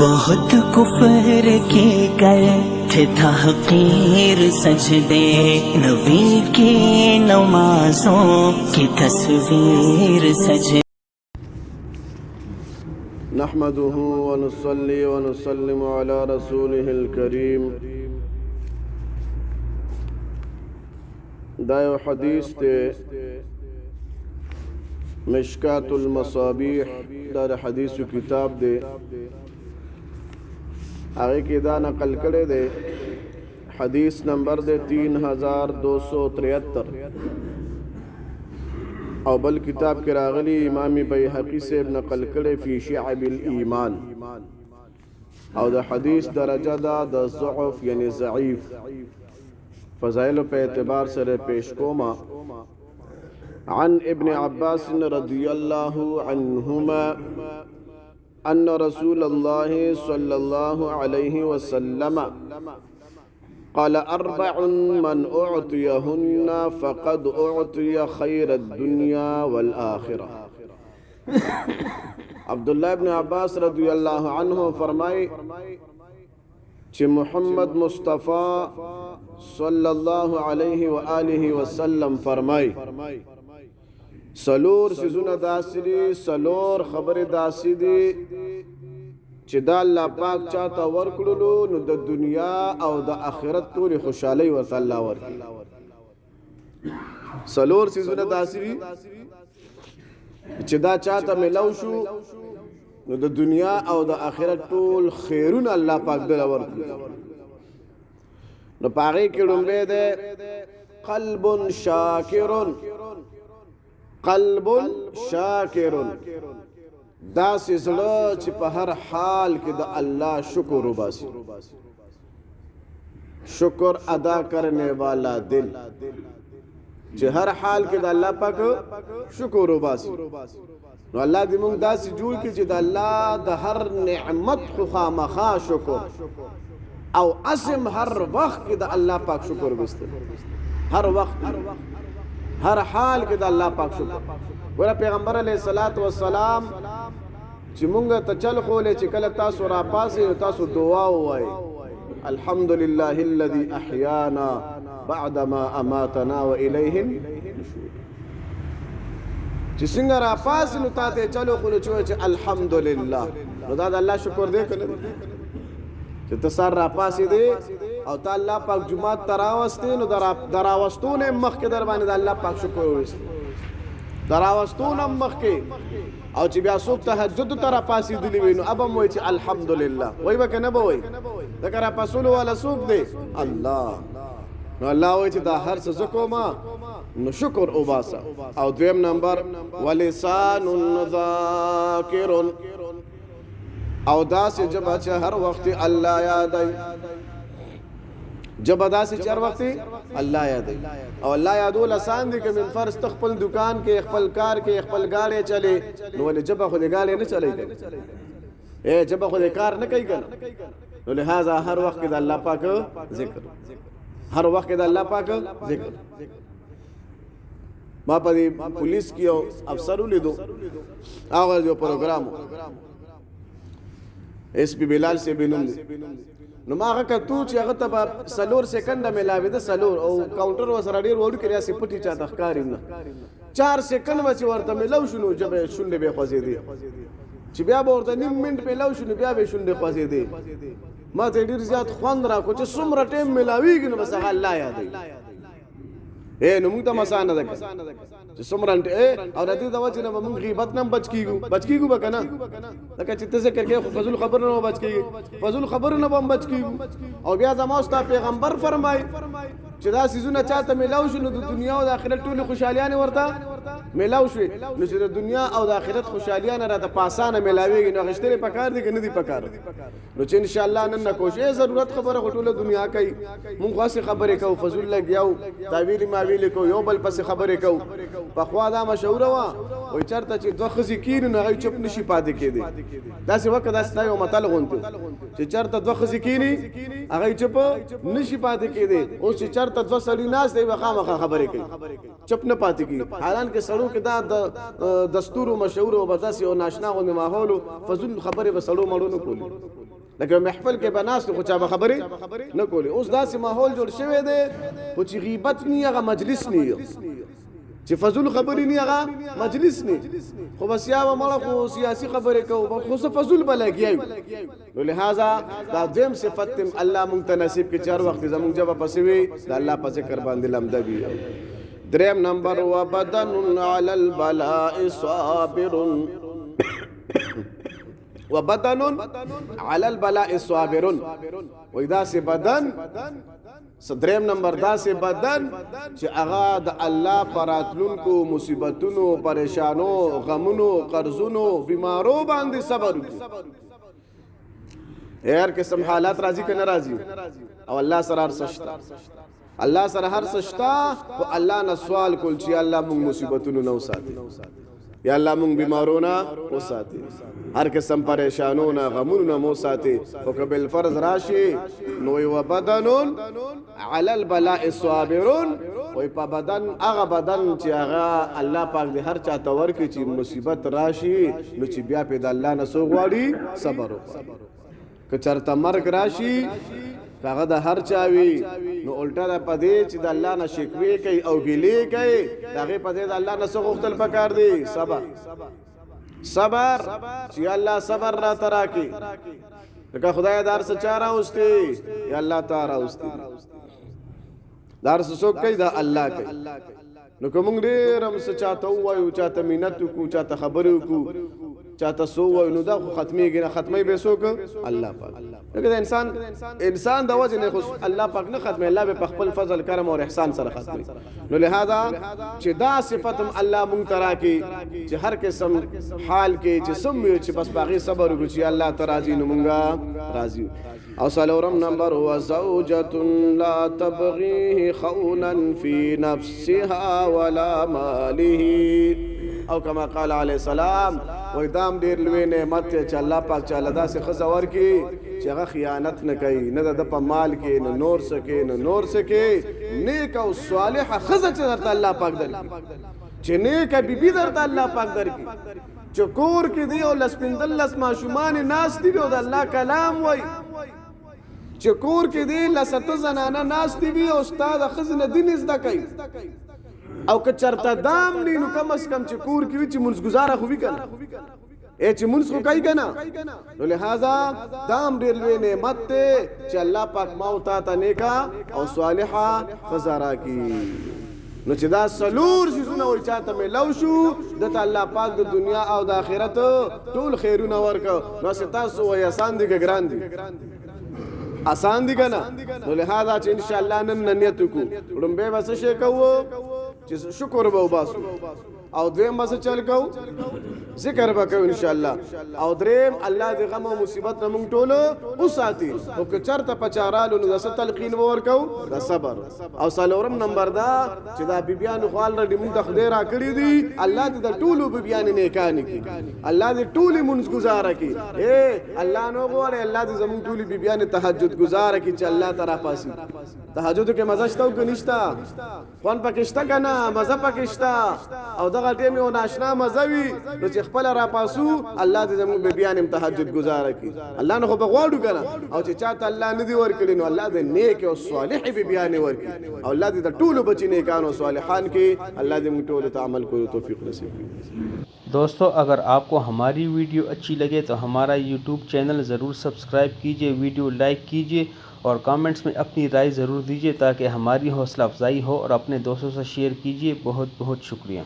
बहुत कुफर के कर थे तहकीर सजदे, नबी की नमाजों की तस्वीर सजदे। नहमदुहु व नुसल्ली व नुसल्लिमु अला रसूलिहिल करीम। दायो हदीस ते मिशकातुल मसाबीह दार हदीस किताब दे आगे की दा नकल करे दे हदीस नंबर दे 3273 और बल किताब के रागली इमाम बैहक़ी से नकल करे फी शअबिल ईमान और द हदीस दरजा दा द ज़अफ़ यानी ज़ईफ़ फ़ज़ाइल पे एतबार से पेश कोमा। अन इब्न अब्बास रज़ियल्लाहु अन्हुमा अन्न रसूलल्लाह सल्लल्लाहु अलैहि वसल्लम क़ाल अर्बउन मन उअतियहुन्न फ़क़द उअतिय खैरद दुनिया वल आखिरह। अब्दुल्लाह इब्न अब्बास रज़ियल्लाहु अन्हु फरमाए कि मोहम्मद मुस्तफ़ा सल्लल्लाहु अलैहि व आलिहि वसल्लम फरमाए सलोर सिजुना दासिदी सलोर खबर दासिदी چې دا الله پاک چاته ورکړلو نو د دنیا او د آخرت ټول خوشحالي ورته الله ورکړي. سلور سيزونه داسري چې دا چاته ملو شو نو د دنیا او د آخرت ټول خیرونه الله پاک دل ورکړي. نو پاره کې لومبه ده قلب شاکر دا سزړه چې په هر حال کې د الله شکر وباسي. شکر ادا کرنے والا دل چې هر حال کې د الله پاک شکر وباسي. نو الله دې موږ داسې جوړ کړي چې د الله د هر نعمت خو خامخا شکر او اسم هر وخت کې د الله پاک شکر وباسي. هر وخت هر حال کې د الله پاک شکر. ور پیغمبر علیه الصلاۃ والسلام چې مونږ ته چل خولې چې کله تاسو را پاسې تاسو دعا وایي الحمدلله الذي احیانا بعدما اماتنا والیه النشور. چې څنګه را پاسې نو تاسو چلو خولې چې الحمدلله نو دا د الله شکر دی کنه چې تاسو را پاسې دی او تعالی پاک جمعه تراوستې نو دراوستونه مخ کې در باندې د الله پاک شکر وایي. دراوستونه مخ کې او چې بیا څوک تهجد تر پاسې دلی وینو ابم وای چې الحمدلله وای وکنه به وای ذکر پاسول ولا څوک دی الله. نو الله وای چې دا هر څه زکوما نو شکر او باسا. او دویم نمبر ولسان ذاکر او داسې جبه چې هر وخت الله یادای جب ادا سے چار وقت الله یاد او الله یادول آسان دي که من فرض خپل دکان کې خپل کار کې خپل گاڑی چلے نو ولې جب خو دې گاڑی نه چلے اے جب خو دې کار نه کوي کنه. نو لہذا هر وخت د الله پاک ذکر هر وخت د الله پاک ذکر. ما په پولیس کې افسر ولیدو هغه جو پروګرام اس پی بلال سے بنوم نو ما هغه کتو چې هغه ته سلور سکند ملاوي ده سلور او کاونټر وسره ډیر وړو کړیا سي پټي چا تخکاری نه 4 سکند وچ ورته ملو شنو جب شونډه به خوځې دي چې بیا به ورته نیم منټ په لو شنو بیا به شونډه خوځې دي. ما ته ډیر زیات خوند را کو چې څومره ټیم ملاويږي نو بس هغه الله یاد اے نو موږ ته مسانه ده چې څومره او د دې د وجه نه موږ غیبت نه بچ کیږو بکنه لکه چې ته ذکر کې فضل خبر نه بچ کیږي فضل خبر نه بم بچ کیږو. او بیا زموږ پیغمبر فرمای چې دا سيزونه چاته ملاو شو نو د دنیا او د آخرت ټول خوشحالیان ورته ملاو شي. نو چې د دنیا او د آخرت خوشحالیان را ته پاسانه ملاويږي نو غشتري پکار دي کنه دي پکار نو چې ان شاء الله نن کوشش ضرورت خبره ټوله دنیا کوي مونږ خاصه خبره کو فضل لګیاو تعویل ما ویل کو یو بل پس خبره کو په خوا دا مشوره وا وای چرته چې دوه خزي کین نه غي چپ نشي پاتې کېدی. دا څه وخت دا ستایو متل غونته چې چرته دوه خزي کینی هغه چپ نشي پاتې کېدی. او چې چرته دوه سړی ناس دی وخامخه خبره کوي چپ نه پاتې کیږي. حالان کې سړو کې دا دستور مشهور او بداسي او ناشنا غو ماحول فزول خبره به سړو مړو نه کولی لکه محفل کې بناست خو چا به خبره نه کولی اوس داسې ماحول جوړ شوی دی خو چې غیبت نه هغه مجلس نه چې فزول خبرې نه هغه مجلس نه خو بس یا مړه خو سیاسي خبره کوو خو څه فزول بلګیایو نو لہذا دا دیم صفت تم الله مونږ ته نصیب کې چار وخت زمونږ جواب پسوي دا الله په ذکر باندې لمده وي دریم نمبر وبدن علی البلاء صابر وبدن علی البلاء صابر وإذا سے بدن دریم نمبر دا سے بدن چې هغه د الله پراتلونکو مصیبتونو پریشانو غمونو قرضونو بیمارو باندې صبر وکړي هر قسم حالات راضی که ناراضی او الله سره هر سشتا الله سره هر سشتا او الله نه سوال کول چې الله موږ مصیبتونو نه وساتي یا الله موږ بیمارونه وساتي هر قسم پریشانونه غمونه مو ساتي او کبل فرض راشي نو و بدن علی البلاء صابرون او په بدن هغه بدن چې هغه الله پاک دې هر چا تور کې چې مصیبت راشي نو چې بیا په د الله نه سو غواړي صبر وکړي که چرته مرګ راشي هغه د هر چاوي نو الټا د پدې چې د الله نه شکوي کوي او ګلې کوي دغه پدې د الله نه څه غوښتل پکار دی صبر چې الله صبر را ترا کی لکه خدای دار څه چاره اوستي یا الله تعالی اوستي دار څه څوک کوي دا الله کوي نو کوم ډېر هم څه چاته وایو چاته مینت کو چاته خبرو کو چاته سو وای نو دا ختميږي نه ختمي به سوک الله پاک لکه انسان د وجه نه خو الله پاک نه ختمي الله به خپل فضل کرم او احسان سره ختمي نو لہذا چې دا صفتم الله مونږ ترا کې چې هر قسم حال کې چې سم چې بس باغی صبر وکړي چې الله ترازی نو مونږه راضي او سلورم نمبر هو زوجة لا تبغيه خونا في نفسها ولا ماله او کما قال علیہ السلام و ادام ډیر لوی نعمت چې الله پاک چاله دا سه خزور کی چې هغه خیانت نه کوي نه د په مال کې نه نور سکے نه نور سکے نیک او صالحه خزه چې درته الله پاک درکړي چې نیک بیبي درته الله پاک درکړي چې کور کې دی او لسپندل لس ماشومان ناس دی او د الله کلام وای چې کور کې دی لسته زنانه ناس دی او استاد خزنه دین زده کوي او که چرته دام نینو کم از کم چې کور کې چې منځ گزاره خو وی کنه اے چې منځ خو کوي کنه نو لہذا دام ډېر لوی نعمت ته چې الله پاک ما او تا ته نیکا او صالحه خزارا کی نو چې دا سلور شیزونه ول چاته مې لو شو د الله پاک د دنیا او د آخرت ټول خیرونه ورکو نو تاسو وای آسان دي ګران دي آسان دي کنه نو لہذا چې ان شاء الله نن نیت کو ړمبه وسه شي کوو چې شکر به وباسو او دویم بس چل کو ذکر وکړو ان شاء الله او دریم الله دې غم او مصیبت نه مونږ ټول او ساتي او که چرته پچارالو نو د تلقین ورکو د صبر او سلورم نمبر دا چې دا بیبيان خپل رډي مونږ ته خدای را کړی دي الله دې د ټولو بیبيان نیکان کی الله دې ټولي منځ گزاره کی اے الله نو غواړي الله دې زمونږ ټولي بیبيان تهجد گزاره کی چې الله تعالی پاسي تهجد کې مزه شته او کنيشتا خوان پکشتا کنه مزه پکشتا او دغه ټیم یو ناشنا مزوي نو چې خپل را پاسو الله دې زموږ بیان تهجد گزاره کی الله نه خو بغواړو کنه او چې چاته الله ندي ورکړي نو الله دې نیک او صالح بیان ورکړي او الله دې ټول بچی نیکان او صالحان کې الله دې موږ ټول ته عمل کولو توفیق نصیب کړي दोस्तों अगर आपको हमारी वीडियो अच्छी लगे तो हमारा यूट्यूब चैनल ज़रूर सब्सक्राइब कीजिए, वीडियो लाइक कीजिए और कमेंट्स में अपनी राय ज़रूर दीजिए ताकि हमारी हौसला अफजाई हो और अपने दोस्तों से शेयर कीजिए। बहुत बहुत शुक्रिया।